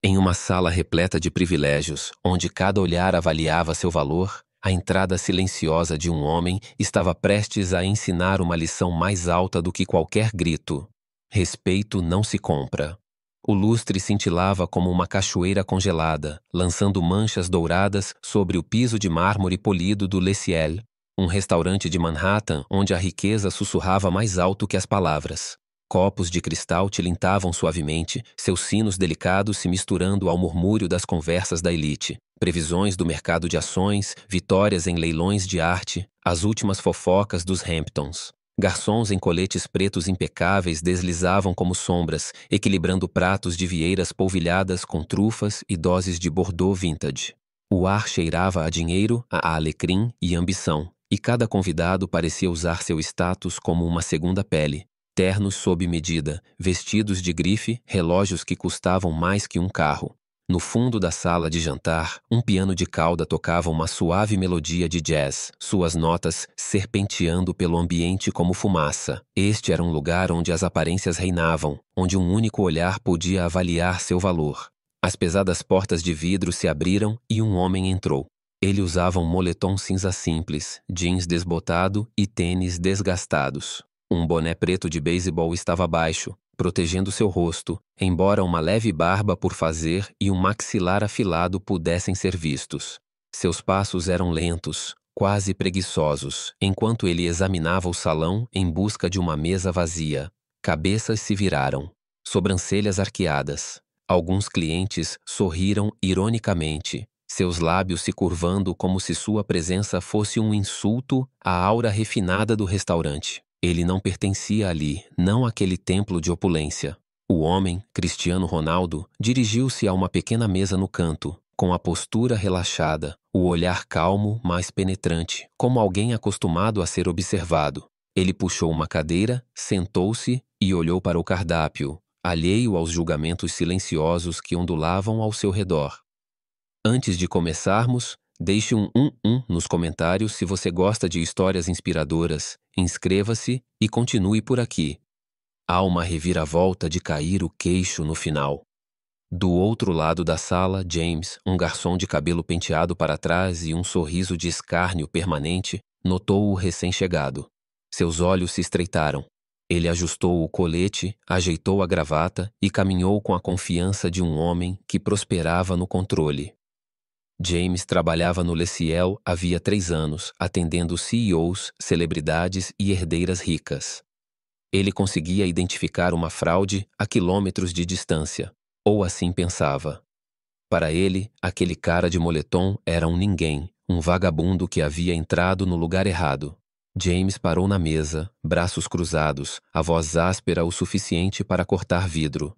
Em uma sala repleta de privilégios, onde cada olhar avaliava seu valor, a entrada silenciosa de um homem estava prestes a ensinar uma lição mais alta do que qualquer grito. Respeito não se compra. O lustre cintilava como uma cachoeira congelada, lançando manchas douradas sobre o piso de mármore polido do Le Ciel, um restaurante de Manhattan onde a riqueza sussurrava mais alto que as palavras. Copos de cristal tilintavam suavemente, seus sinos delicados se misturando ao murmúrio das conversas da elite. Previsões do mercado de ações, vitórias em leilões de arte, as últimas fofocas dos Hamptons. Garçons em coletes pretos impecáveis deslizavam como sombras, equilibrando pratos de vieiras polvilhadas com trufas e doses de Bordeaux vintage. O ar cheirava a dinheiro, a alecrim e ambição, e cada convidado parecia usar seu status como uma segunda pele. Ternos sob medida, vestidos de grife, relógios que custavam mais que um carro. No fundo da sala de jantar, um piano de cauda tocava uma suave melodia de jazz, suas notas serpenteando pelo ambiente como fumaça. Este era um lugar onde as aparências reinavam, onde um único olhar podia avaliar seu valor. As pesadas portas de vidro se abriram e um homem entrou. Ele usava um moletom cinza simples, jeans desbotado e tênis desgastados. Um boné preto de beisebol estava baixo, protegendo seu rosto, embora uma leve barba por fazer e um maxilar afilado pudessem ser vistos. Seus passos eram lentos, quase preguiçosos, enquanto ele examinava o salão em busca de uma mesa vazia. Cabeças se viraram, sobrancelhas arqueadas. Alguns clientes sorriram ironicamente, seus lábios se curvando como se sua presença fosse um insulto à aura refinada do restaurante. Ele não pertencia ali, não àquele templo de opulência. O homem, Cristiano Ronaldo, dirigiu-se a uma pequena mesa no canto, com a postura relaxada, o olhar calmo, mas penetrante, como alguém acostumado a ser observado. Ele puxou uma cadeira, sentou-se e olhou para o cardápio, alheio aos julgamentos silenciosos que ondulavam ao seu redor. Antes de começarmos, deixe um nos comentários se você gosta de histórias inspiradoras, inscreva-se e continue por aqui. Há uma reviravolta de cair o queixo no final. Do outro lado da sala, James, um garçom de cabelo penteado para trás e um sorriso de escárnio permanente, notou o recém-chegado. Seus olhos se estreitaram. Ele ajustou o colete, ajeitou a gravata e caminhou com a confiança de um homem que prosperava no controle. James trabalhava no Le Ciel havia 3 anos, atendendo CEOs, celebridades e herdeiras ricas. Ele conseguia identificar uma fraude a quilômetros de distância, ou assim pensava. Para ele, aquele cara de moletom era um ninguém, um vagabundo que havia entrado no lugar errado. James parou na mesa, braços cruzados, a voz áspera o suficiente para cortar vidro.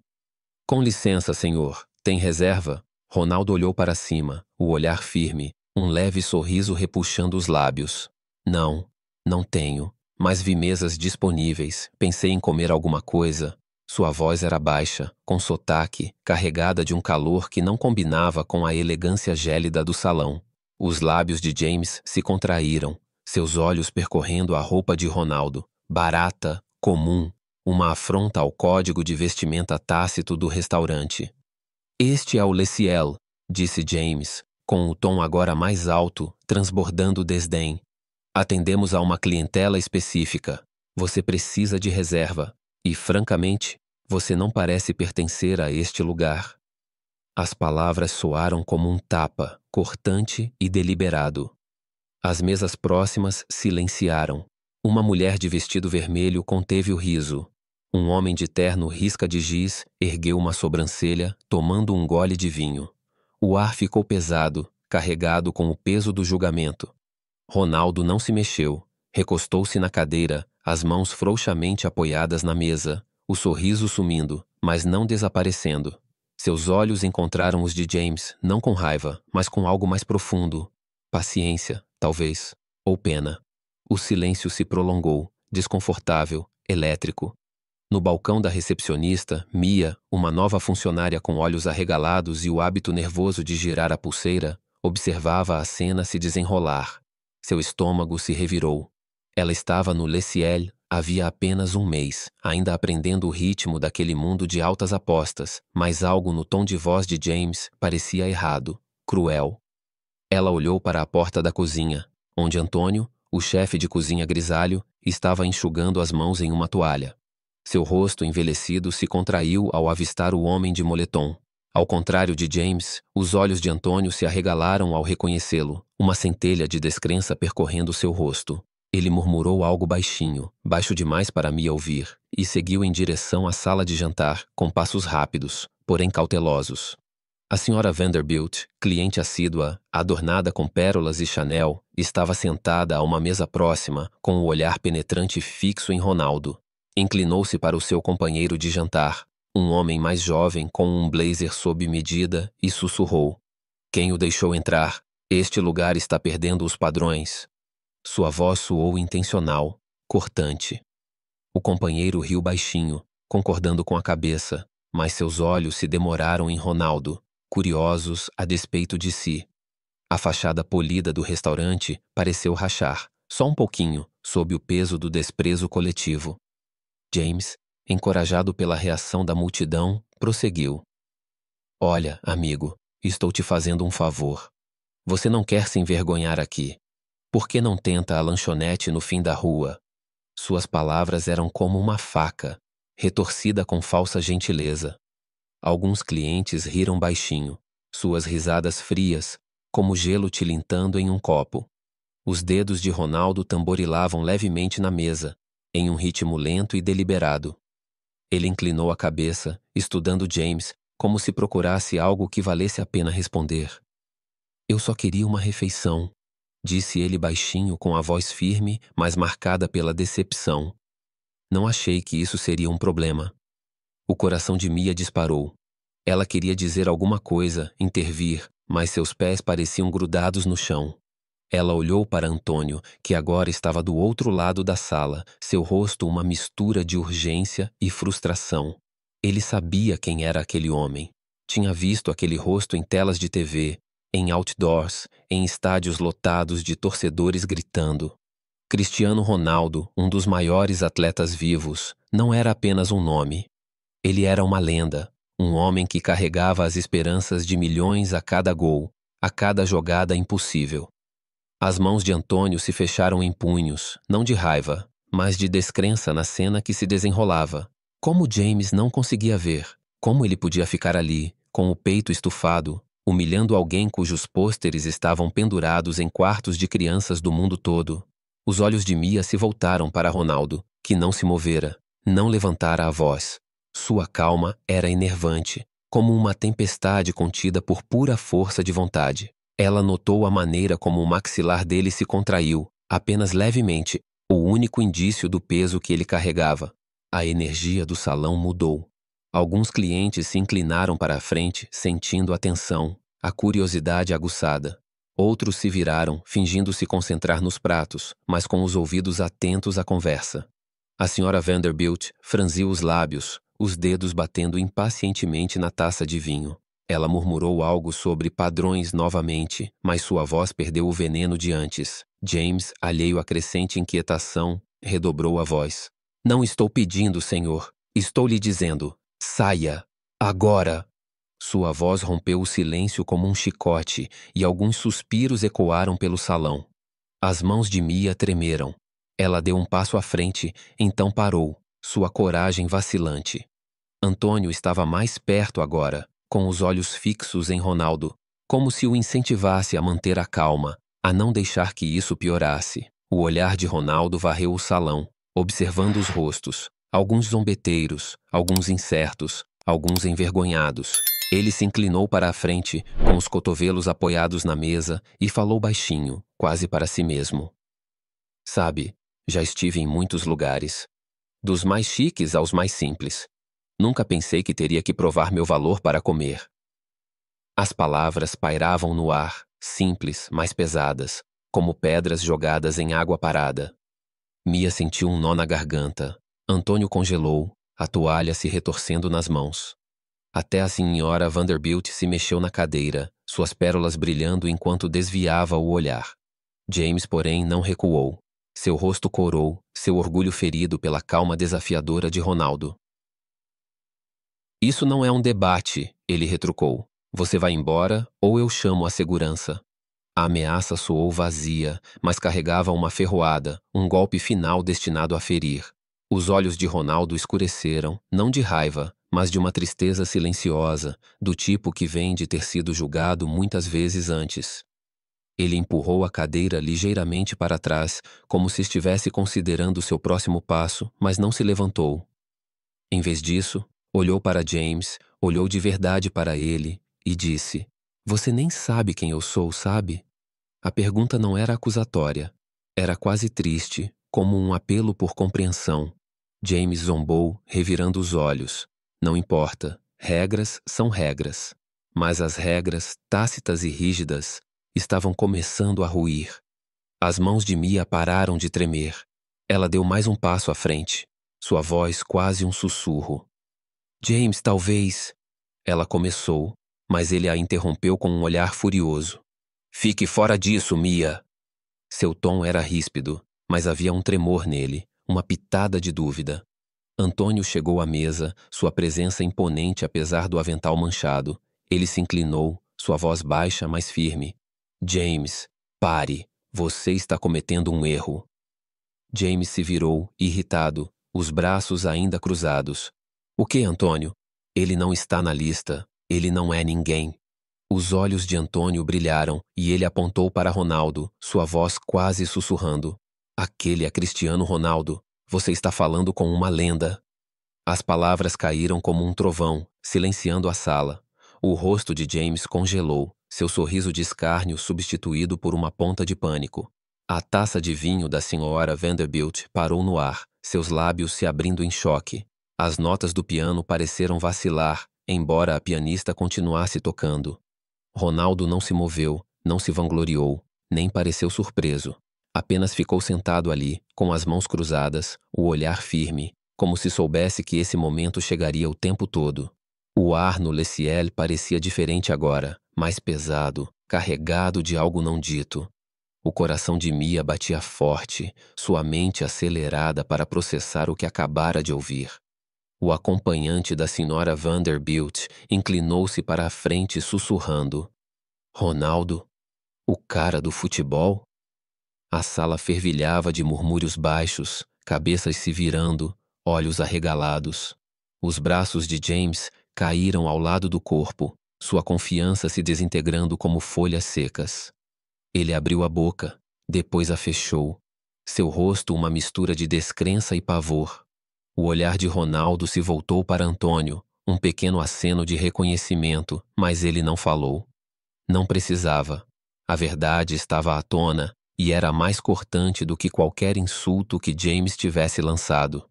Com licença, senhor, tem reserva? Ronaldo olhou para cima, o olhar firme, um leve sorriso repuxando os lábios. Não, não tenho, mas vi mesas disponíveis, pensei em comer alguma coisa. Sua voz era baixa, com sotaque, carregada de um calor que não combinava com a elegância gélida do salão. Os lábios de James se contraíram, seus olhos percorrendo a roupa de Ronaldo, barata, comum, uma afronta ao código de vestimenta tácito do restaurante. Este é o Le Ciel, disse James, com o tom agora mais alto, transbordando desdém. Atendemos a uma clientela específica. Você precisa de reserva. E, francamente, você não parece pertencer a este lugar. As palavras soaram como um tapa, cortante e deliberado. As mesas próximas silenciaram. Uma mulher de vestido vermelho conteve o riso. Um homem de terno risca de giz ergueu uma sobrancelha, tomando um gole de vinho. O ar ficou pesado, carregado com o peso do julgamento. Ronaldo não se mexeu, recostou-se na cadeira, as mãos frouxamente apoiadas na mesa, o sorriso sumindo, mas não desaparecendo. Seus olhos encontraram os de James, não com raiva, mas com algo mais profundo. Paciência, talvez, ou pena. O silêncio se prolongou, desconfortável, elétrico. No balcão da recepcionista, Mia, uma nova funcionária com olhos arregalados e o hábito nervoso de girar a pulseira, observava a cena se desenrolar. Seu estômago se revirou. Ela estava no Le Ciel Havia apenas um mês, ainda aprendendo o ritmo daquele mundo de altas apostas, mas algo no tom de voz de James parecia errado, cruel. Ela olhou para a porta da cozinha, onde Antônio, o chefe de cozinha grisalho, estava enxugando as mãos em uma toalha. Seu rosto envelhecido se contraiu ao avistar o homem de moletom. Ao contrário de James, os olhos de Antônio se arregalaram ao reconhecê-lo, uma centelha de descrença percorrendo seu rosto. Ele murmurou algo baixinho, baixo demais para Mia ouvir, e seguiu em direção à sala de jantar, com passos rápidos, porém cautelosos. A senhora Vanderbilt, cliente assídua, adornada com pérolas e Chanel, estava sentada a uma mesa próxima, com o olhar penetrante fixo em Ronaldo. Inclinou-se para o seu companheiro de jantar, um homem mais jovem com um blazer sob medida, e sussurrou: "Quem o deixou entrar? Este lugar está perdendo os padrões." Sua voz soou intencional, cortante. O companheiro riu baixinho, concordando com a cabeça, mas seus olhos se demoraram em Ronaldo, curiosos a despeito de si. A fachada polida do restaurante pareceu rachar, só um pouquinho, sob o peso do desprezo coletivo. James, encorajado pela reação da multidão, prosseguiu: "Olha, amigo, estou te fazendo um favor. Você não quer se envergonhar aqui. Por que não tenta a lanchonete no fim da rua?" Suas palavras eram como uma faca, retorcida com falsa gentileza. Alguns clientes riram baixinho, suas risadas frias, como gelo tilintando em um copo. Os dedos de Ronaldo tamborilavam levemente na mesa, em um ritmo lento e deliberado. Ele inclinou a cabeça, estudando James, como se procurasse algo que valesse a pena responder. "Eu só queria uma refeição", disse ele baixinho com a voz firme, mas marcada pela decepção. Não achei que isso seria um problema. O coração de Mia disparou. Ela queria dizer alguma coisa, intervir, mas seus pés pareciam grudados no chão. Ela olhou para Antônio, que agora estava do outro lado da sala, seu rosto uma mistura de urgência e frustração. Ele sabia quem era aquele homem. Tinha visto aquele rosto em telas de TV, em outdoors, em estádios lotados de torcedores gritando. Cristiano Ronaldo, um dos maiores atletas vivos, não era apenas um nome. Ele era uma lenda, um homem que carregava as esperanças de milhões a cada gol, a cada jogada impossível. As mãos de Antônio se fecharam em punhos, não de raiva, mas de descrença na cena que se desenrolava. Como James não conseguia ver, como ele podia ficar ali, com o peito estufado, humilhando alguém cujos pôsteres estavam pendurados em quartos de crianças do mundo todo. Os olhos de Mia se voltaram para Ronaldo, que não se movera, não levantara a voz. Sua calma era enervante, como uma tempestade contida por pura força de vontade. Ela notou a maneira como o maxilar dele se contraiu, apenas levemente, o único indício do peso que ele carregava. A energia do salão mudou. Alguns clientes se inclinaram para a frente, sentindo a tensão, a curiosidade aguçada. Outros se viraram, fingindo se concentrar nos pratos, mas com os ouvidos atentos à conversa. A senhora Vanderbilt franziu os lábios, os dedos batendo impacientemente na taça de vinho. Ela murmurou algo sobre padrões novamente, mas sua voz perdeu o veneno de antes. James, alheio à crescente inquietação, redobrou a voz. "Não estou pedindo, senhor. Estou lhe dizendo. Saia. Agora." Sua voz rompeu o silêncio como um chicote, e alguns suspiros ecoaram pelo salão. As mãos de Mia tremeram. Ela deu um passo à frente, então parou, sua coragem vacilante. Antônio estava mais perto agora, com os olhos fixos em Ronaldo, como se o incentivasse a manter a calma, a não deixar que isso piorasse. O olhar de Ronaldo varreu o salão, observando os rostos, alguns zombeteiros, alguns incertos, alguns envergonhados. Ele se inclinou para a frente, com os cotovelos apoiados na mesa, e falou baixinho, quase para si mesmo. "Sabe, já estive em muitos lugares, dos mais chiques aos mais simples. Nunca pensei que teria que provar meu valor para comer." As palavras pairavam no ar, simples, mas pesadas, como pedras jogadas em água parada. Mia sentiu um nó na garganta. Antônio congelou, a toalha se retorcendo nas mãos. Até a senhora Vanderbilt se mexeu na cadeira, suas pérolas brilhando enquanto desviava o olhar. James, porém, não recuou. Seu rosto corou, seu orgulho ferido pela calma desafiadora de Ronaldo. Isso não é um debate, ele retrucou. Você vai embora ou eu chamo a segurança. A ameaça soou vazia, mas carregava uma ferroada, um golpe final destinado a ferir. Os olhos de Ronaldo escureceram, não de raiva, mas de uma tristeza silenciosa, do tipo que vem de ter sido julgado muitas vezes antes. Ele empurrou a cadeira ligeiramente para trás, como se estivesse considerando seu próximo passo, mas não se levantou. Em vez disso, olhou para James, olhou de verdade para ele e disse: Você nem sabe quem eu sou, sabe? A pergunta não era acusatória. Era quase triste, como um apelo por compreensão. James zombou, revirando os olhos. Não importa, regras são regras. Mas as regras, tácitas e rígidas, estavam começando a ruir. As mãos de Mia pararam de tremer. Ela deu mais um passo à frente, sua voz quase um sussurro. James, talvez... Ela começou, mas ele a interrompeu com um olhar furioso. Fique fora disso, Mia! Seu tom era ríspido, mas havia um tremor nele, uma pitada de dúvida. Antônio chegou à mesa, sua presença imponente apesar do avental manchado. Ele se inclinou, sua voz baixa, mas firme. James, pare. Você está cometendo um erro. James se virou, irritado, os braços ainda cruzados. O que, Antônio? Ele não está na lista. Ele não é ninguém. Os olhos de Antônio brilharam e ele apontou para Ronaldo, sua voz quase sussurrando. Aquele é Cristiano Ronaldo. Você está falando com uma lenda. As palavras caíram como um trovão, silenciando a sala. O rosto de James congelou, seu sorriso de escárnio substituído por uma ponta de pânico. A taça de vinho da senhora Vanderbilt parou no ar, seus lábios se abrindo em choque. As notas do piano pareceram vacilar, embora a pianista continuasse tocando. Ronaldo não se moveu, não se vangloriou, nem pareceu surpreso. Apenas ficou sentado ali, com as mãos cruzadas, o olhar firme, como se soubesse que esse momento chegaria o tempo todo. O ar no Le Ciel parecia diferente agora, mais pesado, carregado de algo não dito. O coração de Mia batia forte, sua mente acelerada para processar o que acabara de ouvir. O acompanhante da senhora Vanderbilt inclinou-se para a frente sussurrando. Ronaldo? O cara do futebol? A sala fervilhava de murmúrios baixos, cabeças se virando, olhos arregalados. Os braços de James caíram ao lado do corpo, sua confiança se desintegrando como folhas secas. Ele abriu a boca, depois a fechou. Seu rosto uma mistura de descrença e pavor. O olhar de Ronaldo se voltou para Antônio, um pequeno aceno de reconhecimento, mas ele não falou. Não precisava. A verdade estava à tona e era mais cortante do que qualquer insulto que James tivesse lançado.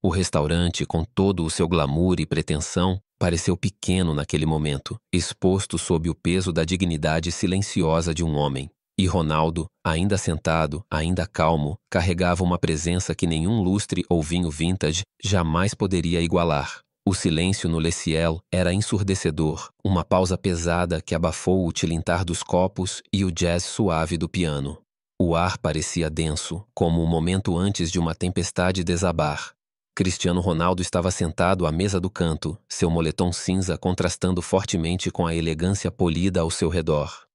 O restaurante, com todo o seu glamour e pretensão, pareceu pequeno naquele momento, exposto sob o peso da dignidade silenciosa de um homem. E Ronaldo, ainda sentado, ainda calmo, carregava uma presença que nenhum lustre ou vinho vintage jamais poderia igualar. O silêncio no Le Ciel era ensurdecedor, uma pausa pesada que abafou o tilintar dos copos e o jazz suave do piano. O ar parecia denso, como o momento antes de uma tempestade desabar. Cristiano Ronaldo estava sentado à mesa do canto, seu moletom cinza contrastando fortemente com a elegância polida ao seu redor.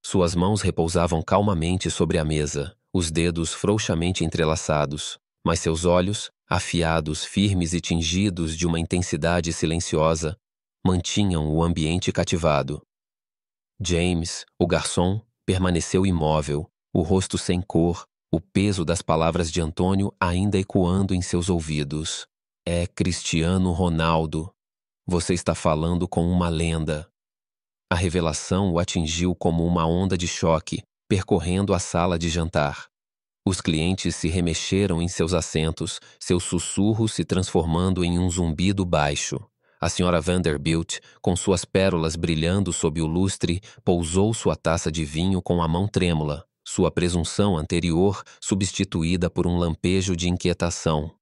Suas mãos repousavam calmamente sobre a mesa, os dedos frouxamente entrelaçados, mas seus olhos, afiados, firmes e tingidos de uma intensidade silenciosa, mantinham o ambiente cativado. James, o garçom, permaneceu imóvel, o rosto sem cor, o peso das palavras de Antônio ainda ecoando em seus ouvidos. É Cristiano Ronaldo. Você está falando com uma lenda. A revelação o atingiu como uma onda de choque, percorrendo a sala de jantar. Os clientes se remexeram em seus assentos, seus sussurros se transformando em um zumbido baixo. A senhora Vanderbilt, com suas pérolas brilhando sob o lustre, pousou sua taça de vinho com a mão trêmula, sua presunção anterior substituída por um lampejo de inquietação.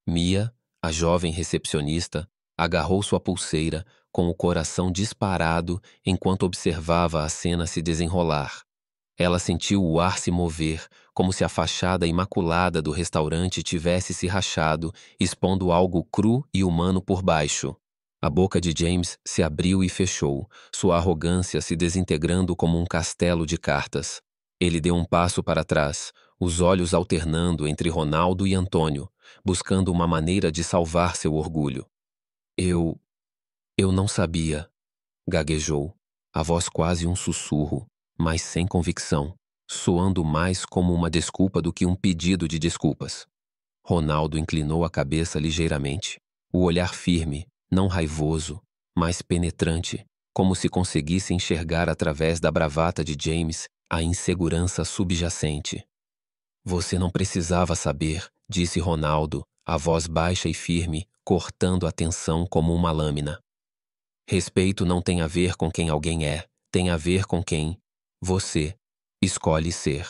Mia, a jovem recepcionista, agarrou sua pulseira, com o coração disparado enquanto observava a cena se desenrolar. Ela sentiu o ar se mover, como se a fachada imaculada do restaurante tivesse se rachado, expondo algo cru e humano por baixo. A boca de James se abriu e fechou, sua arrogância se desintegrando como um castelo de cartas. Ele deu um passo para trás, os olhos alternando entre Ronaldo e Antônio, buscando uma maneira de salvar seu orgulho. Eu não sabia, gaguejou, a voz quase um sussurro, mas sem convicção, soando mais como uma desculpa do que um pedido de desculpas. Ronaldo inclinou a cabeça ligeiramente, o olhar firme, não raivoso, mas penetrante, como se conseguisse enxergar através da bravata de James a insegurança subjacente. Você não precisava saber, disse Ronaldo, a voz baixa e firme, cortando a tensão como uma lâmina. Respeito não tem a ver com quem alguém é, tem a ver com quem você escolhe ser.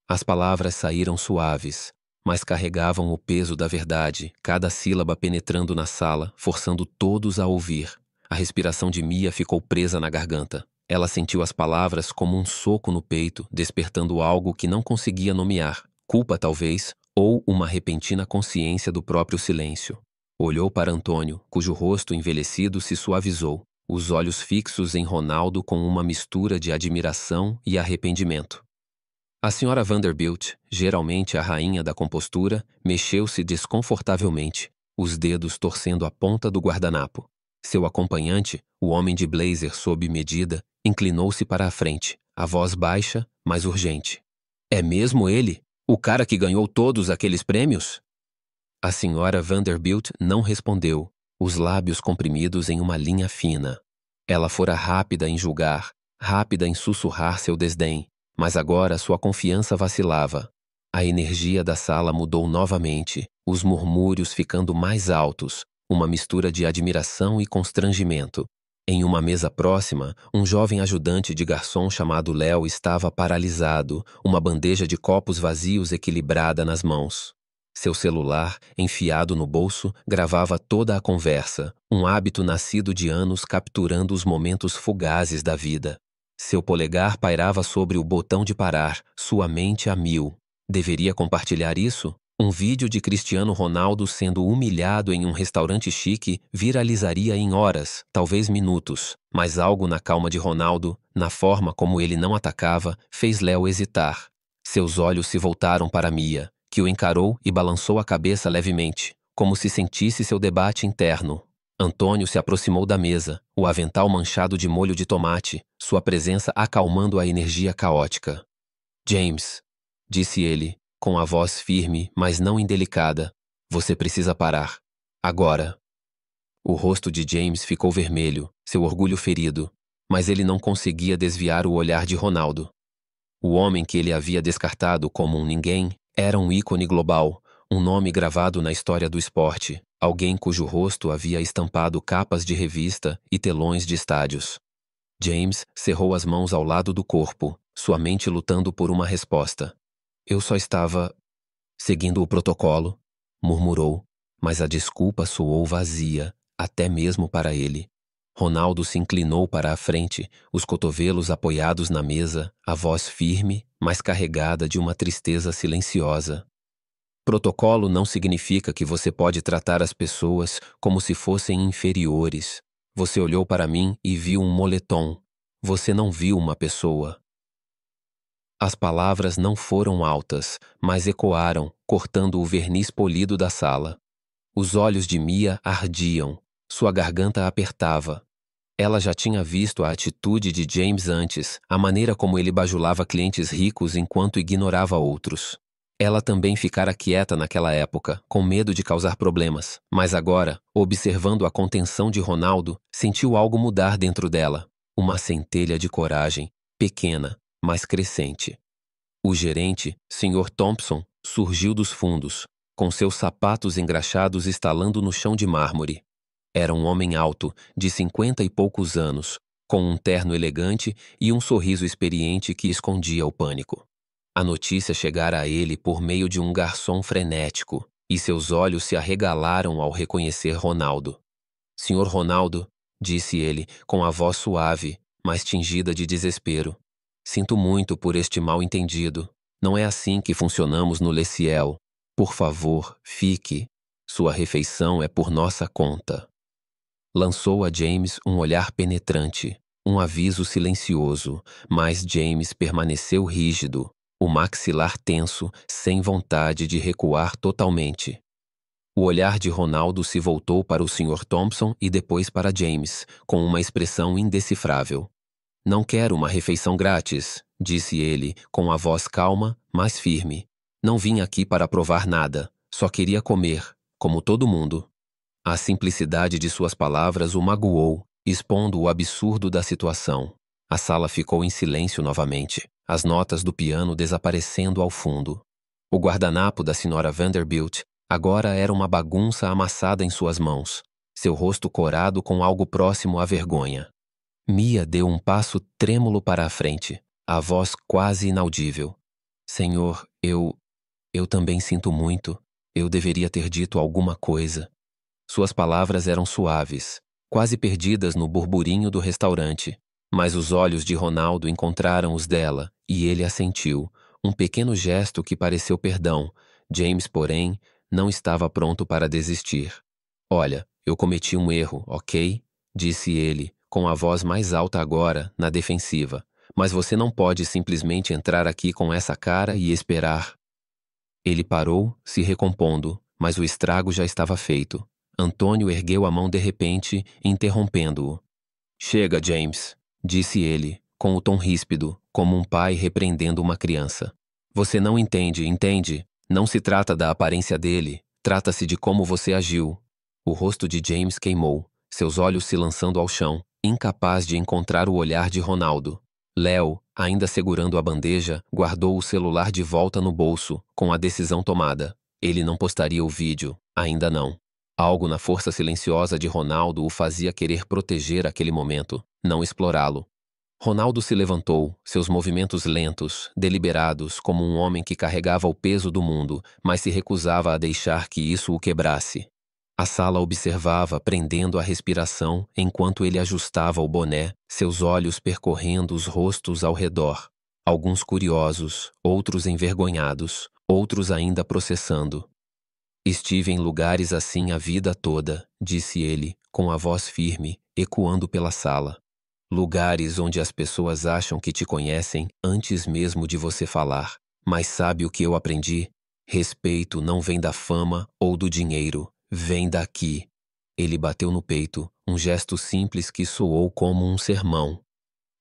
As palavras saíram suaves, mas carregavam o peso da verdade, cada sílaba penetrando na sala, forçando todos a ouvir. A respiração de Mia ficou presa na garganta. Ela sentiu as palavras como um soco no peito, despertando algo que não conseguia nomear, culpa talvez, ou uma repentina consciência do próprio silêncio. Olhou para Antônio, cujo rosto envelhecido se suavizou, os olhos fixos em Ronaldo com uma mistura de admiração e arrependimento. A senhora Vanderbilt, geralmente a rainha da compostura, mexeu-se desconfortavelmente, os dedos torcendo a ponta do guardanapo. Seu acompanhante, o homem de blazer sob medida, inclinou-se para a frente, a voz baixa, mas urgente. É mesmo ele? O cara que ganhou todos aqueles prêmios? A senhora Vanderbilt não respondeu, os lábios comprimidos em uma linha fina. Ela fora rápida em julgar, rápida em sussurrar seu desdém, mas agora sua confiança vacilava. A energia da sala mudou novamente, os murmúrios ficando mais altos, uma mistura de admiração e constrangimento. Em uma mesa próxima, um jovem ajudante de garçom chamado Léo estava paralisado, uma bandeja de copos vazios equilibrada nas mãos. Seu celular, enfiado no bolso, gravava toda a conversa, um hábito nascido de anos capturando os momentos fugazes da vida. Seu polegar pairava sobre o botão de parar, sua mente a mil. Deveria compartilhar isso? Um vídeo de Cristiano Ronaldo sendo humilhado em um restaurante chique viralizaria em horas, talvez minutos. Mas algo na calma de Ronaldo, na forma como ele não atacava, fez Léo hesitar. Seus olhos se voltaram para Mia, que o encarou e balançou a cabeça levemente, como se sentisse seu debate interno. Antônio se aproximou da mesa, o avental manchado de molho de tomate, sua presença acalmando a energia caótica. James, disse ele, com a voz firme, mas não indelicada, você precisa parar. Agora. O rosto de James ficou vermelho, seu orgulho ferido, mas ele não conseguia desviar o olhar de Ronaldo. O homem que ele havia descartado como um ninguém era um ícone global, um nome gravado na história do esporte, alguém cujo rosto havia estampado capas de revista e telões de estádios. James cerrou as mãos ao lado do corpo, sua mente lutando por uma resposta. Eu só estava seguindo o protocolo, murmurou, mas a desculpa soou vazia, até mesmo para ele. Ronaldo se inclinou para a frente, os cotovelos apoiados na mesa, a voz firme, mas carregada de uma tristeza silenciosa. Protocolo não significa que você pode tratar as pessoas como se fossem inferiores. Você olhou para mim e viu um moletom. Você não viu uma pessoa. As palavras não foram altas, mas ecoaram, cortando o verniz polido da sala. Os olhos de Mia ardiam, sua garganta apertava. Ela já tinha visto a atitude de James antes, a maneira como ele bajulava clientes ricos enquanto ignorava outros. Ela também ficara quieta naquela época, com medo de causar problemas, mas agora, observando a contenção de Ronaldo, sentiu algo mudar dentro dela. Uma centelha de coragem, pequena, mas crescente. O gerente, Sr. Thompson, surgiu dos fundos, com seus sapatos engraxados estalando no chão de mármore. Era um homem alto, de 50 e poucos anos, com um terno elegante e um sorriso experiente que escondia o pânico. A notícia chegara a ele por meio de um garçom frenético, e seus olhos se arregalaram ao reconhecer Ronaldo. Senhor Ronaldo, disse ele, com a voz suave, mas tingida de desespero. Sinto muito por este mal-entendido. Não é assim que funcionamos no Leciel. Por favor, fique. Sua refeição é por nossa conta. Lançou a James um olhar penetrante, um aviso silencioso, mas James permaneceu rígido, o maxilar tenso, sem vontade de recuar totalmente. O olhar de Ronaldo se voltou para o Sr. Thompson e depois para James, com uma expressão indecifrável. Não quero uma refeição grátis, disse ele, com a voz calma, mas firme. Não vim aqui para provar nada, só queria comer, como todo mundo. A simplicidade de suas palavras o magoou, expondo o absurdo da situação. A sala ficou em silêncio novamente, as notas do piano desaparecendo ao fundo. O guardanapo da Sra. Vanderbilt agora era uma bagunça amassada em suas mãos, seu rosto corado com algo próximo à vergonha. Mia deu um passo trêmulo para a frente, a voz quase inaudível. Senhor, eu também sinto muito. Eu deveria ter dito alguma coisa. Suas palavras eram suaves, quase perdidas no burburinho do restaurante, mas os olhos de Ronaldo encontraram os dela e ele assentiu, um pequeno gesto que pareceu perdão. James, porém, não estava pronto para desistir. Olha, eu cometi um erro, ok? Disse ele, com a voz mais alta agora, na defensiva. Mas você não pode simplesmente entrar aqui com essa cara e esperar. Ele parou, se recompondo, mas o estrago já estava feito. Antônio ergueu a mão de repente, interrompendo-o. Chega, James, disse ele, com o tom ríspido, como um pai repreendendo uma criança. Você não entende, entende? Não se trata da aparência dele, trata-se de como você agiu. O rosto de James queimou, seus olhos se lançando ao chão, incapaz de encontrar o olhar de Ronaldo. Léo, ainda segurando a bandeja, guardou o celular de volta no bolso, com a decisão tomada. Ele não postaria o vídeo, ainda não. Algo na força silenciosa de Ronaldo o fazia querer proteger aquele momento, não explorá-lo. Ronaldo se levantou, seus movimentos lentos, deliberados, como um homem que carregava o peso do mundo, mas se recusava a deixar que isso o quebrasse. A sala observava, prendendo a respiração, enquanto ele ajustava o boné, seus olhos percorrendo os rostos ao redor. Alguns curiosos, outros envergonhados, outros ainda processando. Estive em lugares assim a vida toda, disse ele, com a voz firme, ecoando pela sala. Lugares onde as pessoas acham que te conhecem antes mesmo de você falar. Mas sabe o que eu aprendi? Respeito não vem da fama ou do dinheiro, vem daqui. Ele bateu no peito, um gesto simples que soou como um sermão.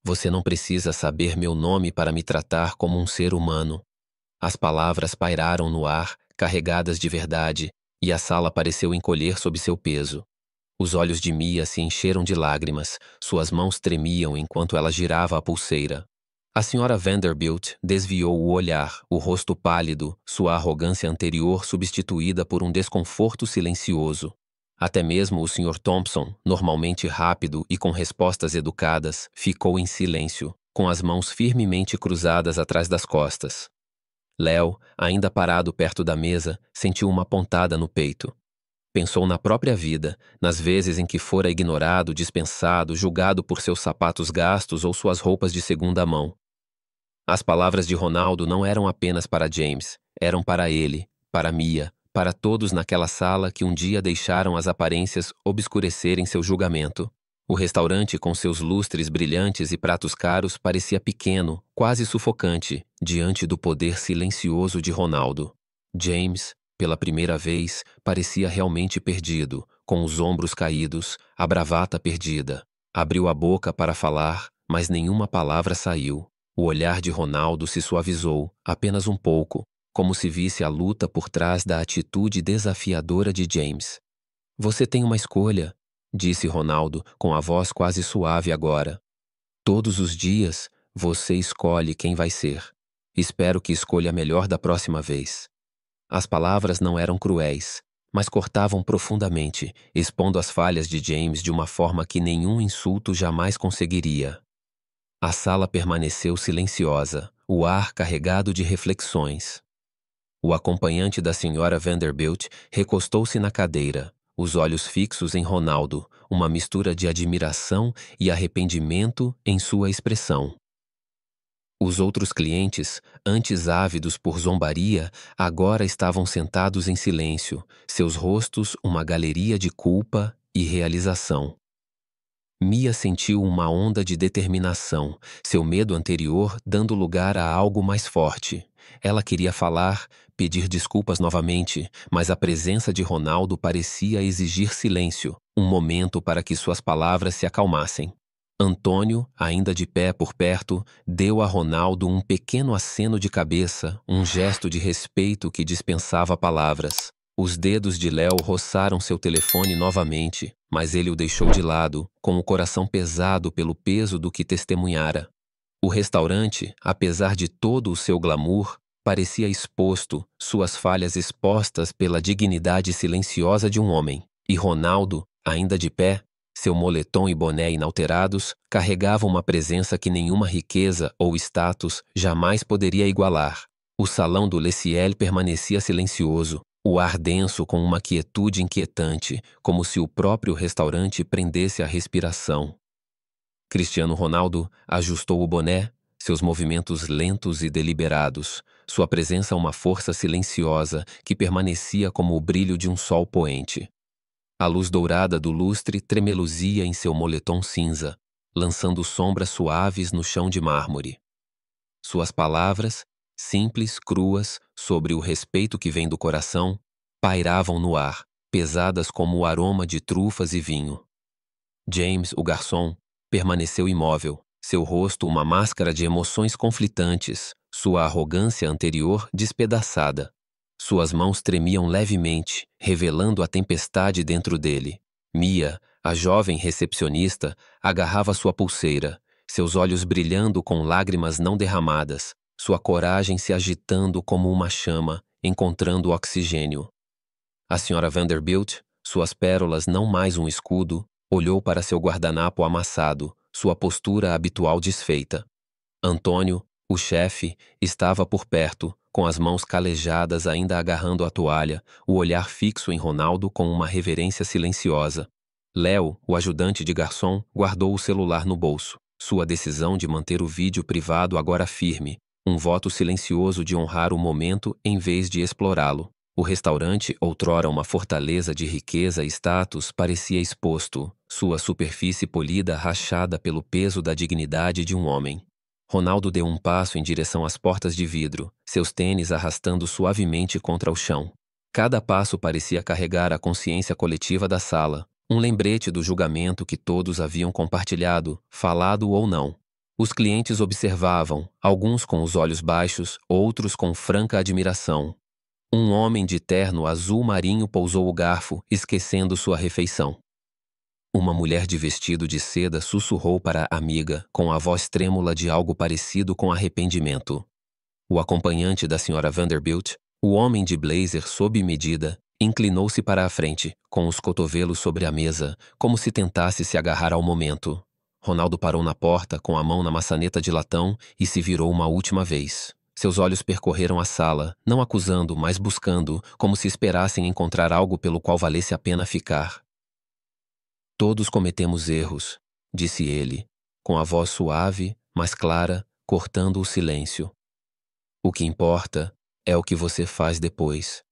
Você não precisa saber meu nome para me tratar como um ser humano. As palavras pairaram no ar, carregadas de verdade, e a sala pareceu encolher sob seu peso. Os olhos de Mia se encheram de lágrimas, suas mãos tremiam enquanto ela girava a pulseira. A Sra. Vanderbilt desviou o olhar, o rosto pálido, sua arrogância anterior substituída por um desconforto silencioso. Até mesmo o Sr. Thompson, normalmente rápido e com respostas educadas, ficou em silêncio, com as mãos firmemente cruzadas atrás das costas. Léo, ainda parado perto da mesa, sentiu uma pontada no peito. Pensou na própria vida, nas vezes em que fora ignorado, dispensado, julgado por seus sapatos gastos ou suas roupas de segunda mão. As palavras de Ronaldo não eram apenas para James, eram para ele, para Mia, para todos naquela sala que um dia deixaram as aparências obscurecerem seu julgamento. O restaurante, com seus lustres brilhantes e pratos caros, parecia pequeno, quase sufocante, diante do poder silencioso de Ronaldo. James, pela primeira vez, parecia realmente perdido, com os ombros caídos, a bravata perdida. Abriu a boca para falar, mas nenhuma palavra saiu. O olhar de Ronaldo se suavizou, apenas um pouco, como se visse a luta por trás da atitude desafiadora de James. Você tem uma escolha, disse Ronaldo, com a voz quase suave agora. Todos os dias, você escolhe quem vai ser. Espero que escolha melhor da próxima vez. As palavras não eram cruéis, mas cortavam profundamente, expondo as falhas de James de uma forma que nenhum insulto jamais conseguiria. A sala permaneceu silenciosa, o ar carregado de reflexões. O acompanhante da Sra. Vanderbilt recostou-se na cadeira, os olhos fixos em Ronaldo, uma mistura de admiração e arrependimento em sua expressão. Os outros clientes, antes ávidos por zombaria, agora estavam sentados em silêncio, seus rostos uma galeria de culpa e realização. Mia sentiu uma onda de determinação, seu medo anterior dando lugar a algo mais forte. Ela queria falar, pedir desculpas novamente, mas a presença de Ronaldo parecia exigir silêncio, um momento para que suas palavras se acalmassem. Antônio, ainda de pé por perto, deu a Ronaldo um pequeno aceno de cabeça, um gesto de respeito que dispensava palavras. Os dedos de Léo roçaram seu telefone novamente, mas ele o deixou de lado, com o coração pesado pelo peso do que testemunhara. O restaurante, apesar de todo o seu glamour, parecia exposto, suas falhas expostas pela dignidade silenciosa de um homem. E Ronaldo, ainda de pé, seu moletom e boné inalterados, carregava uma presença que nenhuma riqueza ou status jamais poderia igualar. O salão do Le Ciel permanecia silencioso, o ar denso com uma quietude inquietante, como se o próprio restaurante prendesse a respiração. Cristiano Ronaldo ajustou o boné, seus movimentos lentos e deliberados, sua presença uma força silenciosa que permanecia como o brilho de um sol poente. A luz dourada do lustre tremeluzia em seu moletom cinza, lançando sombras suaves no chão de mármore. Suas palavras, simples, cruas, sobre o respeito que vem do coração, pairavam no ar, pesadas como o aroma de trufas e vinho. James, o garçom, permaneceu imóvel, seu rosto uma máscara de emoções conflitantes, sua arrogância anterior despedaçada. Suas mãos tremiam levemente, revelando a tempestade dentro dele. Mia, a jovem recepcionista, agarrava sua pulseira, seus olhos brilhando com lágrimas não derramadas, sua coragem se agitando como uma chama, encontrando oxigênio. A Sra. Vanderbilt, suas pérolas não mais um escudo, olhou para seu guardanapo amassado, sua postura habitual desfeita. Antônio, o chefe, estava por perto, com as mãos calejadas ainda agarrando a toalha, o olhar fixo em Ronaldo com uma reverência silenciosa. Léo, o ajudante de garçom, guardou o celular no bolso. Sua decisão de manter o vídeo privado agora firme, um voto silencioso de honrar o momento em vez de explorá-lo. O restaurante, outrora uma fortaleza de riqueza e status, parecia exposto, sua superfície polida rachada pelo peso da dignidade de um homem. Ronaldo deu um passo em direção às portas de vidro, seus tênis arrastando suavemente contra o chão. Cada passo parecia carregar a consciência coletiva da sala, um lembrete do julgamento que todos haviam compartilhado, falado ou não. Os clientes observavam, alguns com os olhos baixos, outros com franca admiração. Um homem de terno azul marinho pousou o garfo, esquecendo sua refeição. Uma mulher de vestido de seda sussurrou para a amiga, com a voz trêmula de algo parecido com arrependimento. O acompanhante da Sra. Vanderbilt, o homem de blazer sob medida, inclinou-se para a frente, com os cotovelos sobre a mesa, como se tentasse se agarrar ao momento. Ronaldo parou na porta, com a mão na maçaneta de latão, e se virou uma última vez. Seus olhos percorreram a sala, não acusando, mas buscando, como se esperassem encontrar algo pelo qual valesse a pena ficar. Todos cometemos erros, disse ele, com a voz suave, mas clara, cortando o silêncio. O que importa é o que você faz depois.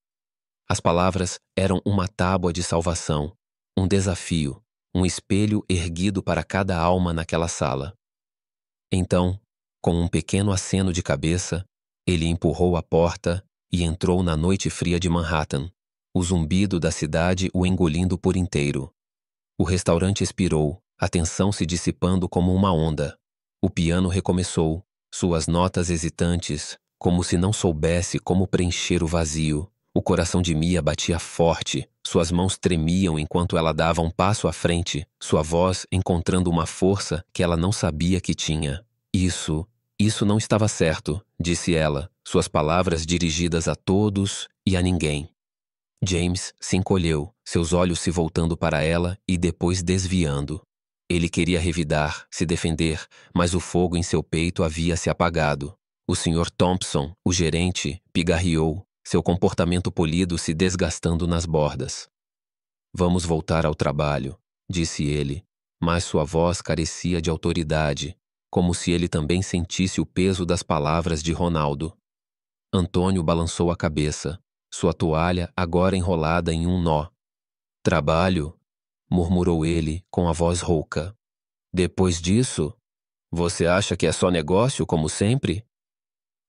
As palavras eram uma tábua de salvação, um desafio, um espelho erguido para cada alma naquela sala. Então, com um pequeno aceno de cabeça, ele empurrou a porta e entrou na noite fria de Manhattan, o zumbido da cidade o engolindo por inteiro. O restaurante expirou, a tensão se dissipando como uma onda. O piano recomeçou, suas notas hesitantes, como se não soubesse como preencher o vazio. O coração de Mia batia forte, suas mãos tremiam enquanto ela dava um passo à frente, sua voz encontrando uma força que ela não sabia que tinha. Isso não estava certo, disse ela, suas palavras dirigidas a todos e a ninguém. James se encolheu, seus olhos se voltando para ela e depois desviando. Ele queria revidar, se defender, mas o fogo em seu peito havia se apagado. O Sr. Thompson, o gerente, pigarreou, seu comportamento polido se desgastando nas bordas. Vamos voltar ao trabalho, disse ele, mas sua voz carecia de autoridade, como se ele também sentisse o peso das palavras de Ronaldo. Antônio balançou a cabeça, sua toalha agora enrolada em um nó. Trabalho, murmurou ele com a voz rouca. Depois disso, você acha que é só negócio, como sempre?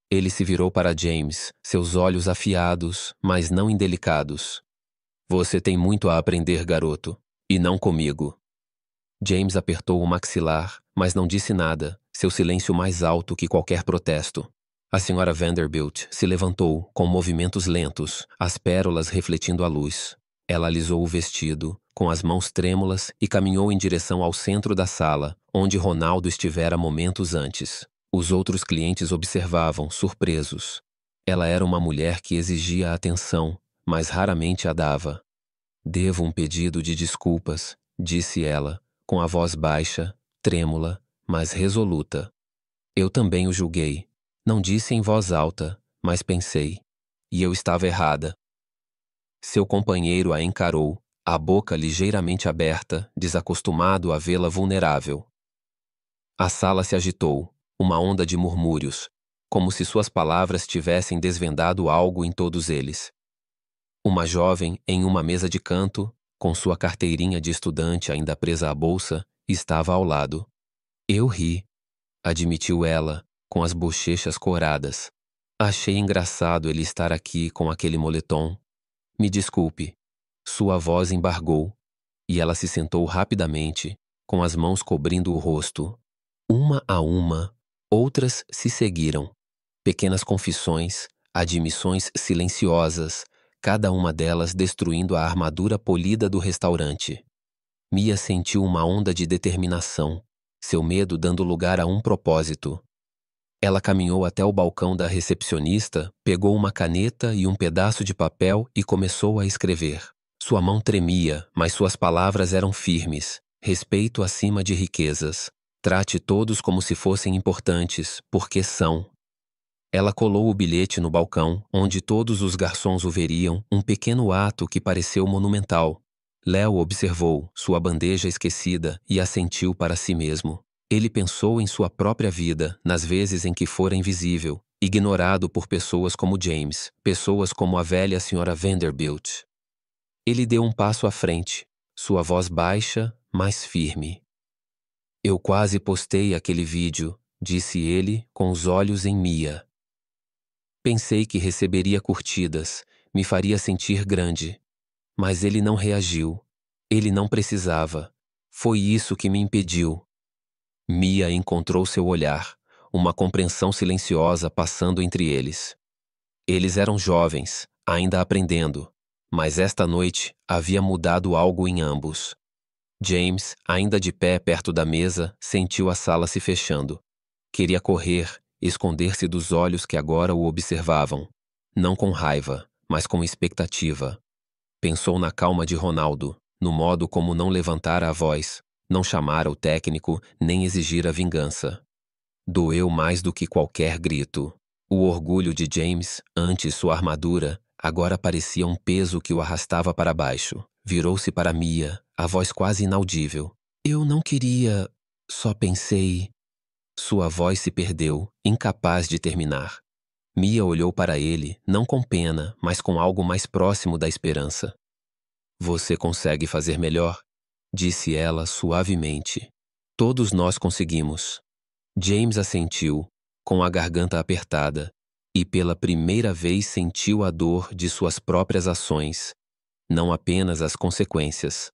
Ele se virou para James, seus olhos afiados, mas não indelicados. Você tem muito a aprender, garoto, e não comigo. James apertou o maxilar, mas não disse nada, seu silêncio mais alto que qualquer protesto. A senhora Vanderbilt se levantou, com movimentos lentos, as pérolas refletindo a luz. Ela alisou o vestido, com as mãos trêmulas, e caminhou em direção ao centro da sala, onde Ronaldo estivera momentos antes. Os outros clientes observavam, surpresos. Ela era uma mulher que exigia atenção, mas raramente a dava. Devo um pedido de desculpas, disse ela, com a voz baixa, trêmula, mas resoluta. Eu também o julguei. Não disse em voz alta, mas pensei. E eu estava errada. Seu companheiro a encarou, a boca ligeiramente aberta, desacostumado a vê-la vulnerável. A sala se agitou, uma onda de murmúrios, como se suas palavras tivessem desvendado algo em todos eles. Uma jovem, em uma mesa de canto, com sua carteirinha de estudante ainda presa à bolsa, estava ao lado. Eu ri, admitiu ela, com as bochechas coradas. Achei engraçado ele estar aqui com aquele moletom. Me desculpe. Sua voz embargou, e ela se sentou rapidamente, com as mãos cobrindo o rosto. Uma a uma, outras se seguiram. Pequenas confissões, admissões silenciosas, cada uma delas destruindo a armadura polida do restaurante. Mia sentiu uma onda de determinação, seu medo dando lugar a um propósito. Ela caminhou até o balcão da recepcionista, pegou uma caneta e um pedaço de papel e começou a escrever. Sua mão tremia, mas suas palavras eram firmes. Respeito acima de riquezas. Trate todos como se fossem importantes, porque são. Ela colou o bilhete no balcão, onde todos os garçons o veriam, um pequeno ato que pareceu monumental. Léo observou sua bandeja esquecida e assentiu para si mesmo. Ele pensou em sua própria vida, nas vezes em que fora invisível, ignorado por pessoas como James, pessoas como a velha senhora Vanderbilt. Ele deu um passo à frente, sua voz baixa, mas firme. Eu quase postei aquele vídeo, disse ele, com os olhos em Mia. Pensei que receberia curtidas, me faria sentir grande. Mas ele não reagiu. Ele não precisava. Foi isso que me impediu. Mia encontrou seu olhar, uma compreensão silenciosa passando entre eles. Eles eram jovens, ainda aprendendo, mas esta noite havia mudado algo em ambos. James, ainda de pé perto da mesa, sentiu a sala se fechando. Queria correr, esconder-se dos olhos que agora o observavam. Não com raiva, mas com expectativa. Pensou na calma de Ronaldo, no modo como não levantara a voz, não chamara o técnico, nem exigir a vingança. Doeu mais do que qualquer grito. O orgulho de James, antes sua armadura, agora parecia um peso que o arrastava para baixo. Virou-se para Mia, a voz quase inaudível. Eu não queria... Só pensei... Sua voz se perdeu, incapaz de terminar. Mia olhou para ele, não com pena, mas com algo mais próximo da esperança. Você consegue fazer melhor? Disse ela suavemente. Todos nós conseguimos. James assentiu, com a garganta apertada, e pela primeira vez sentiu a dor de suas próprias ações, não apenas as consequências.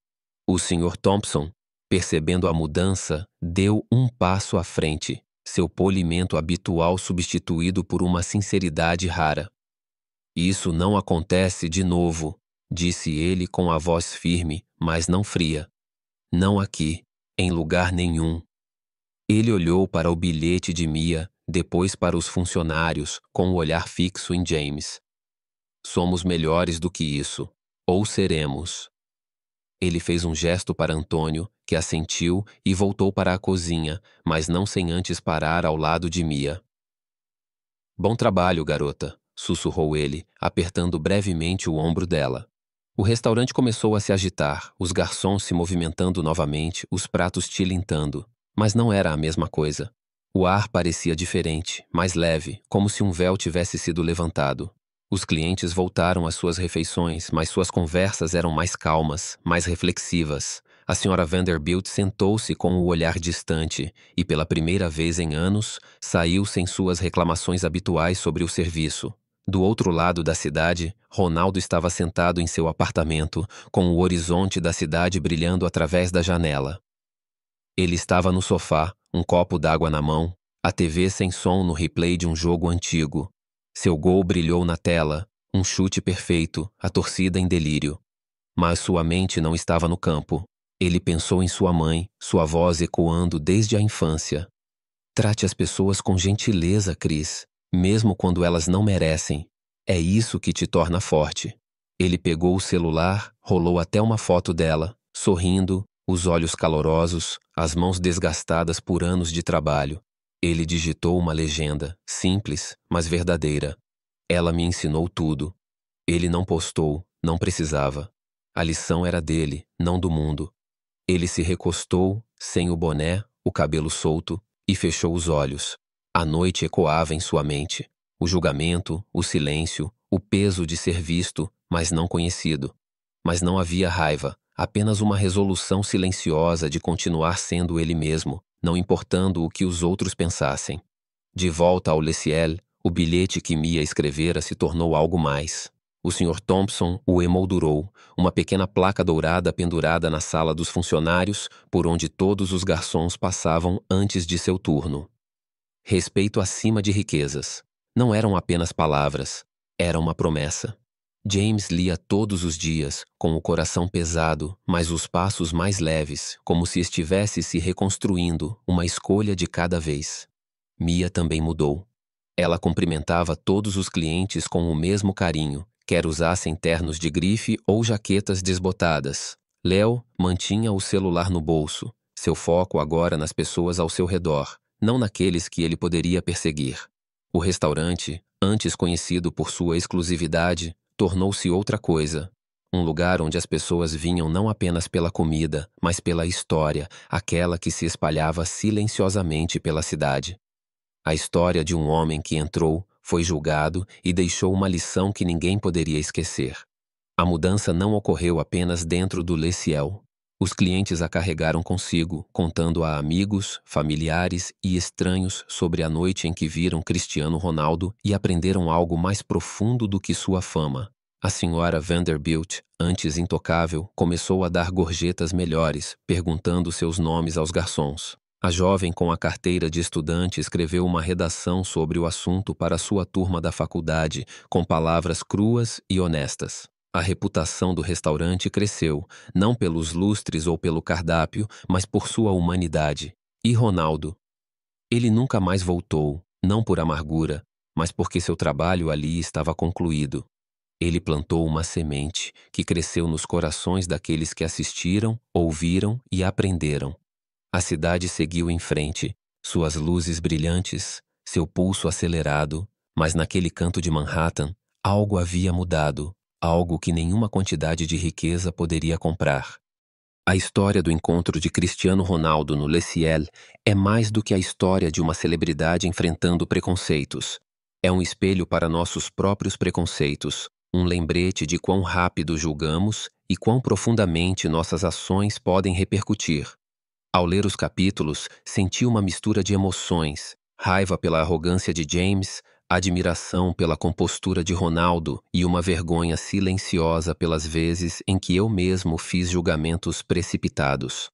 O Sr. Thompson, percebendo a mudança, deu um passo à frente, seu polimento habitual substituído por uma sinceridade rara. Isso não acontece de novo, disse ele com a voz firme, mas não fria. Não aqui, em lugar nenhum. Ele olhou para o bilhete de Mia, depois para os funcionários, com o olhar fixo em James. Somos melhores do que isso, ou seremos. Ele fez um gesto para Antônio, que assentiu e voltou para a cozinha, mas não sem antes parar ao lado de Mia. Bom trabalho, garota, sussurrou ele, apertando brevemente o ombro dela. O restaurante começou a se agitar, os garçons se movimentando novamente, os pratos tilintando. Mas não era a mesma coisa. O ar parecia diferente, mais leve, como se um véu tivesse sido levantado. Os clientes voltaram às suas refeições, mas suas conversas eram mais calmas, mais reflexivas. A senhora Vanderbilt sentou-se com o olhar distante e, pela primeira vez em anos, saiu sem suas reclamações habituais sobre o serviço. Do outro lado da cidade, Ronaldo estava sentado em seu apartamento, com o horizonte da cidade brilhando através da janela. Ele estava no sofá, um copo d'água na mão, a TV sem som no replay de um jogo antigo. Seu gol brilhou na tela, um chute perfeito, a torcida em delírio. Mas sua mente não estava no campo. Ele pensou em sua mãe, sua voz ecoando desde a infância. Trate as pessoas com gentileza, Chris, mesmo quando elas não merecem. É isso que te torna forte. Ele pegou o celular, rolou até uma foto dela, sorrindo, os olhos calorosos, as mãos desgastadas por anos de trabalho. Ele digitou uma legenda, simples, mas verdadeira. Ela me ensinou tudo. Ele não postou, não precisava. A lição era dele, não do mundo. Ele se recostou, sem o boné, o cabelo solto, e fechou os olhos. A noite ecoava em sua mente. O julgamento, o silêncio, o peso de ser visto, mas não conhecido. Mas não havia raiva, apenas uma resolução silenciosa de continuar sendo ele mesmo, não importando o que os outros pensassem. De volta ao Le Ciel, o bilhete que Mia escrevera se tornou algo mais. O Sr. Thompson o emoldurou, uma pequena placa dourada pendurada na sala dos funcionários, por onde todos os garçons passavam antes de seu turno. Respeito acima de riquezas. Não eram apenas palavras, era uma promessa. James lia todos os dias, com o coração pesado, mas os passos mais leves, como se estivesse se reconstruindo, uma escolha de cada vez. Mia também mudou. Ela cumprimentava todos os clientes com o mesmo carinho, quer usassem ternos de grife ou jaquetas desbotadas. Léo mantinha o celular no bolso, seu foco agora nas pessoas ao seu redor, não naqueles que ele poderia perseguir. O restaurante, antes conhecido por sua exclusividade, tornou-se outra coisa. Um lugar onde as pessoas vinham não apenas pela comida, mas pela história, aquela que se espalhava silenciosamente pela cidade. A história de um homem que entrou, foi julgado e deixou uma lição que ninguém poderia esquecer. A mudança não ocorreu apenas dentro do Le Ciel. Os clientes a carregaram consigo, contando a amigos, familiares e estranhos sobre a noite em que viram Cristiano Ronaldo e aprenderam algo mais profundo do que sua fama. A senhora Vanderbilt, antes intocável, começou a dar gorjetas melhores, perguntando seus nomes aos garçons. A jovem com a carteira de estudante escreveu uma redação sobre o assunto para sua turma da faculdade, com palavras cruas e honestas. A reputação do restaurante cresceu, não pelos lustres ou pelo cardápio, mas por sua humanidade. E Ronaldo? Ele nunca mais voltou, não por amargura, mas porque seu trabalho ali estava concluído. Ele plantou uma semente que cresceu nos corações daqueles que assistiram, ouviram e aprenderam. A cidade seguiu em frente, suas luzes brilhantes, seu pulso acelerado, mas naquele canto de Manhattan, algo havia mudado, algo que nenhuma quantidade de riqueza poderia comprar. A história do encontro de Cristiano Ronaldo no Le Ciel é mais do que a história de uma celebridade enfrentando preconceitos. É um espelho para nossos próprios preconceitos, um lembrete de quão rápido julgamos e quão profundamente nossas ações podem repercutir. Ao ler os capítulos, senti uma mistura de emoções, raiva pela arrogância de James, admiração pela compostura de Ronaldo e uma vergonha silenciosa pelas vezes em que eu mesmo fiz julgamentos precipitados.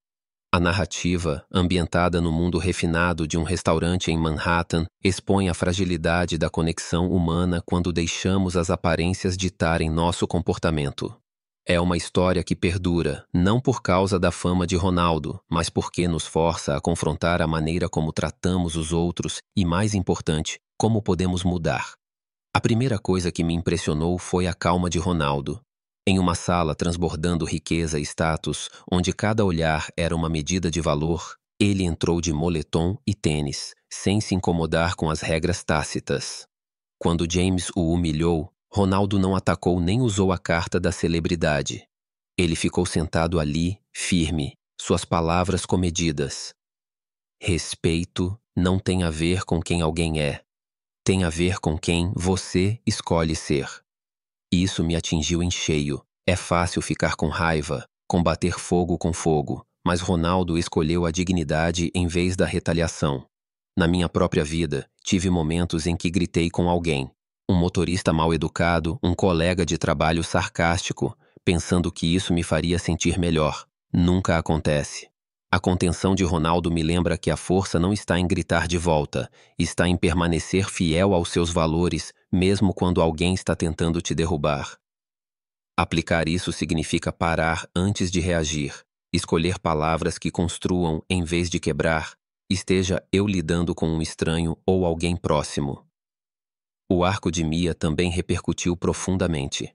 A narrativa, ambientada no mundo refinado de um restaurante em Manhattan, expõe a fragilidade da conexão humana quando deixamos as aparências ditarem nosso comportamento. É uma história que perdura, não por causa da fama de Ronaldo, mas porque nos força a confrontar a maneira como tratamos os outros e, mais importante, como podemos mudar. A primeira coisa que me impressionou foi a calma de Ronaldo. Em uma sala transbordando riqueza e status, onde cada olhar era uma medida de valor, ele entrou de moletom e tênis, sem se incomodar com as regras tácitas. Quando James o humilhou, Ronaldo não atacou nem usou a carta da celebridade. Ele ficou sentado ali, firme, suas palavras comedidas. Respeito não tem a ver com quem alguém é. Tem a ver com quem você escolhe ser. Isso me atingiu em cheio. É fácil ficar com raiva, combater fogo com fogo, mas Ronaldo escolheu a dignidade em vez da retaliação. Na minha própria vida, tive momentos em que gritei com alguém. Um motorista mal educado, um colega de trabalho sarcástico, pensando que isso me faria sentir melhor. Nunca acontece. A contenção de Ronaldo me lembra que a força não está em gritar de volta, está em permanecer fiel aos seus valores, mesmo quando alguém está tentando te derrubar. Aplicar isso significa parar antes de reagir, escolher palavras que construam em vez de quebrar, esteja eu lidando com um estranho ou alguém próximo. O arco de Mia também repercutiu profundamente.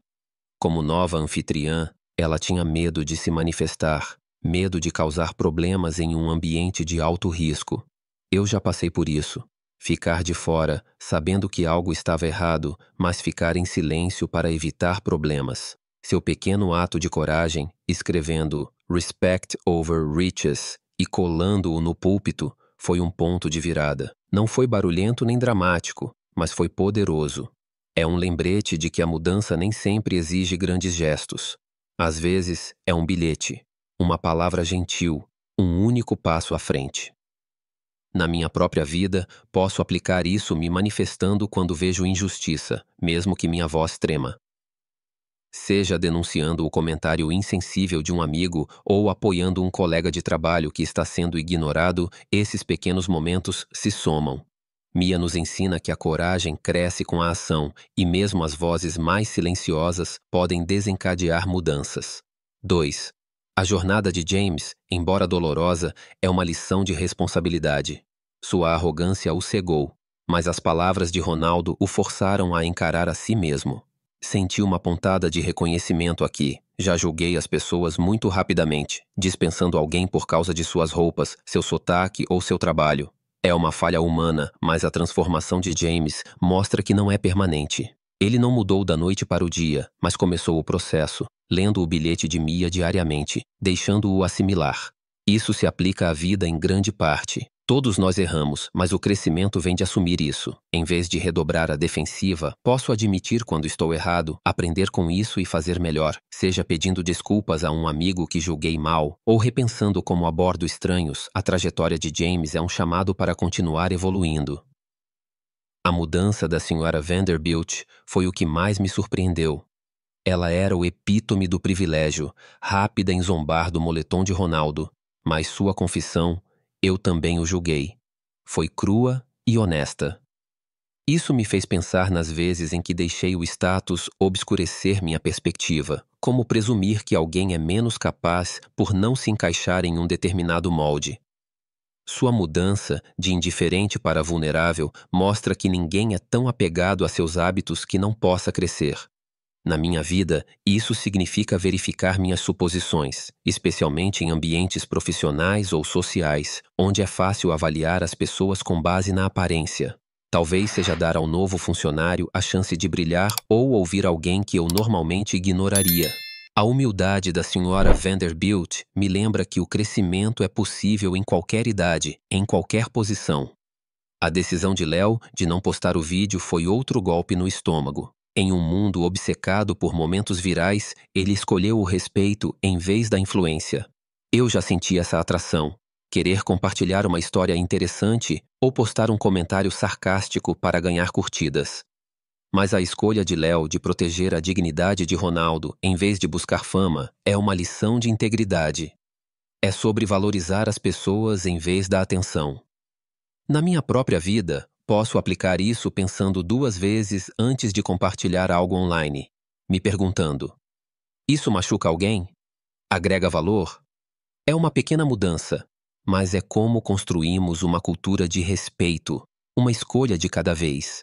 Como nova anfitriã, ela tinha medo de se manifestar, medo de causar problemas em um ambiente de alto risco. Eu já passei por isso. Ficar de fora, sabendo que algo estava errado, mas ficar em silêncio para evitar problemas. Seu pequeno ato de coragem, escrevendo "Respect over riches" e colando-o no púlpito, foi um ponto de virada. Não foi barulhento nem dramático, mas foi poderoso. É um lembrete de que a mudança nem sempre exige grandes gestos. Às vezes, é um bilhete, uma palavra gentil, um único passo à frente. Na minha própria vida, posso aplicar isso me manifestando quando vejo injustiça, mesmo que minha voz trema. Seja denunciando o comentário insensível de um amigo ou apoiando um colega de trabalho que está sendo ignorado, esses pequenos momentos se somam. Mia nos ensina que a coragem cresce com a ação e mesmo as vozes mais silenciosas podem desencadear mudanças. 2. A jornada de James, embora dolorosa, é uma lição de responsabilidade. Sua arrogância o cegou, mas as palavras de Ronaldo o forçaram a encarar a si mesmo. Senti uma pontada de reconhecimento aqui. Já julguei as pessoas muito rapidamente, dispensando alguém por causa de suas roupas, seu sotaque ou seu trabalho. É uma falha humana, mas a transformação de James mostra que não é permanente. Ele não mudou da noite para o dia, mas começou o processo, lendo o bilhete de Mia diariamente, deixando-o assimilar. Isso se aplica à vida em grande parte. Todos nós erramos, mas o crescimento vem de assumir isso. Em vez de redobrar a defensiva, posso admitir quando estou errado, aprender com isso e fazer melhor, seja pedindo desculpas a um amigo que julguei mal, ou repensando como abordo estranhos. A trajetória de James é um chamado para continuar evoluindo. A mudança da Sra. Vanderbilt foi o que mais me surpreendeu. Ela era o epítome do privilégio, rápida em zombar do moletom de Ronaldo, mas sua confissão, eu também o julguei. Foi crua e honesta. Isso me fez pensar nas vezes em que deixei o status obscurecer minha perspectiva, como presumir que alguém é menos capaz por não se encaixar em um determinado molde. Sua mudança, de indiferente para vulnerável, mostra que ninguém é tão apegado a seus hábitos que não possa crescer. Na minha vida, isso significa verificar minhas suposições, especialmente em ambientes profissionais ou sociais, onde é fácil avaliar as pessoas com base na aparência. Talvez seja dar ao novo funcionário a chance de brilhar ou ouvir alguém que eu normalmente ignoraria. A humildade da Sra. Vanderbilt me lembra que o crescimento é possível em qualquer idade, em qualquer posição. A decisão de Léo de não postar o vídeo foi outro golpe no estômago. Em um mundo obcecado por momentos virais, ele escolheu o respeito em vez da influência. Eu já senti essa atração. Querer compartilhar uma história interessante ou postar um comentário sarcástico para ganhar curtidas. Mas a escolha de Léo de proteger a dignidade de Ronaldo em vez de buscar fama é uma lição de integridade. É sobre valorizar as pessoas em vez da atenção. Na minha própria vida, posso aplicar isso pensando 2 vezes antes de compartilhar algo online, me perguntando: isso machuca alguém? Agrega valor? É uma pequena mudança, mas é como construímos uma cultura de respeito, uma escolha de cada vez.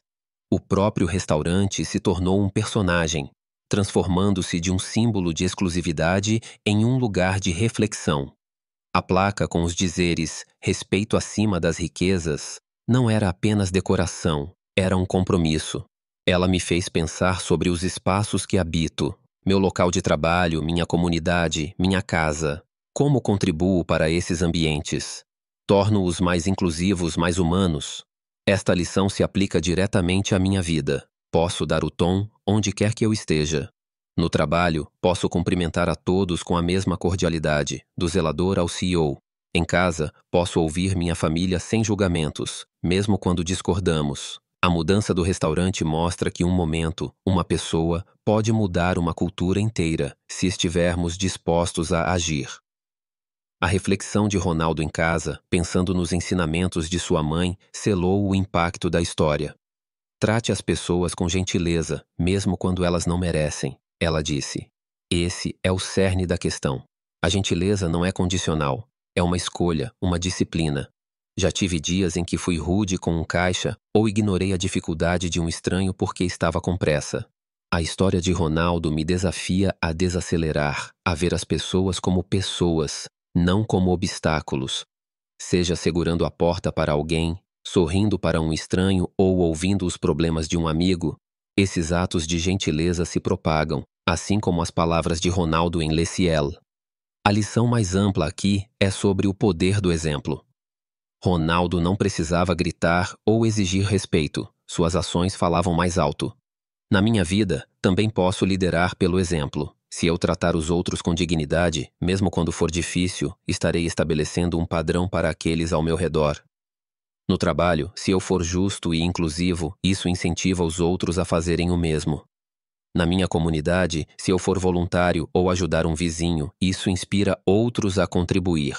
O próprio restaurante se tornou um personagem, transformando-se de um símbolo de exclusividade em um lugar de reflexão. A placa com os dizeres "respeito acima das riquezas" não era apenas decoração, era um compromisso. Ela me fez pensar sobre os espaços que habito, meu local de trabalho, minha comunidade, minha casa. Como contribuo para esses ambientes? Torno-os mais inclusivos, mais humanos. Esta lição se aplica diretamente à minha vida. Posso dar o tom onde quer que eu esteja. No trabalho, posso cumprimentar a todos com a mesma cordialidade, do zelador ao CEO. Em casa, posso ouvir minha família sem julgamentos, mesmo quando discordamos. A mudança do restaurante mostra que um momento, uma pessoa, pode mudar uma cultura inteira, se estivermos dispostos a agir. A reflexão de Ronaldo em casa, pensando nos ensinamentos de sua mãe, selou o impacto da história. Trate as pessoas com gentileza, mesmo quando elas não merecem, ela disse. Esse é o cerne da questão. A gentileza não é condicional, é uma escolha, uma disciplina. Já tive dias em que fui rude com um caixa ou ignorei a dificuldade de um estranho porque estava com pressa. A história de Ronaldo me desafia a desacelerar, a ver as pessoas como pessoas, não como obstáculos. Seja segurando a porta para alguém, sorrindo para um estranho ou ouvindo os problemas de um amigo, esses atos de gentileza se propagam, assim como as palavras de Ronaldo em Le Ciel. A lição mais ampla aqui é sobre o poder do exemplo. Ronaldo não precisava gritar ou exigir respeito, suas ações falavam mais alto. Na minha vida, também posso liderar pelo exemplo. Se eu tratar os outros com dignidade, mesmo quando for difícil, estarei estabelecendo um padrão para aqueles ao meu redor. No trabalho, se eu for justo e inclusivo, isso incentiva os outros a fazerem o mesmo. Na minha comunidade, se eu for voluntário ou ajudar um vizinho, isso inspira outros a contribuir.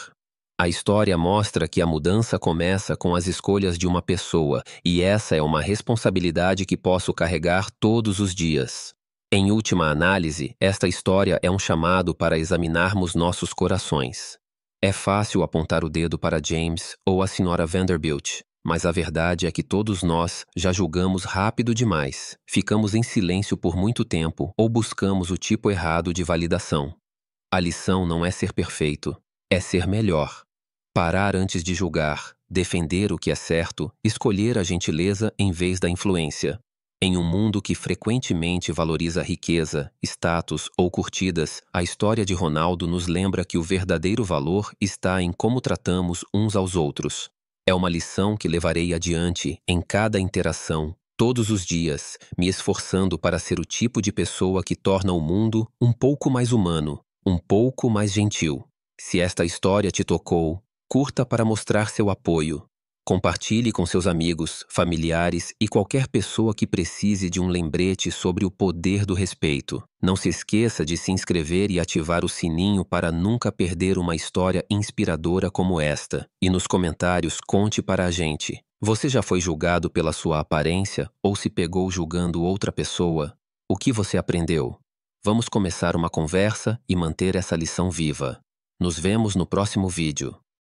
A história mostra que a mudança começa com as escolhas de uma pessoa, e essa é uma responsabilidade que posso carregar todos os dias. Em última análise, esta história é um chamado para examinarmos nossos corações. É fácil apontar o dedo para James ou a Sra. Vanderbilt, mas a verdade é que todos nós já julgamos rápido demais, ficamos em silêncio por muito tempo ou buscamos o tipo errado de validação. A lição não é ser perfeito, é ser melhor. Parar antes de julgar, defender o que é certo, escolher a gentileza em vez da influência. Em um mundo que frequentemente valoriza riqueza, status ou curtidas, a história de Ronaldo nos lembra que o verdadeiro valor está em como tratamos uns aos outros. É uma lição que levarei adiante em cada interação, todos os dias, me esforçando para ser o tipo de pessoa que torna o mundo um pouco mais humano, um pouco mais gentil. Se esta história te tocou, curta para mostrar seu apoio. Compartilhe com seus amigos, familiares e qualquer pessoa que precise de um lembrete sobre o poder do respeito. Não se esqueça de se inscrever e ativar o sininho para nunca perder uma história inspiradora como esta. E nos comentários conte para a gente. Você já foi julgado pela sua aparência ou se pegou julgando outra pessoa? O que você aprendeu? Vamos começar uma conversa e manter essa lição viva. Nos vemos no próximo vídeo.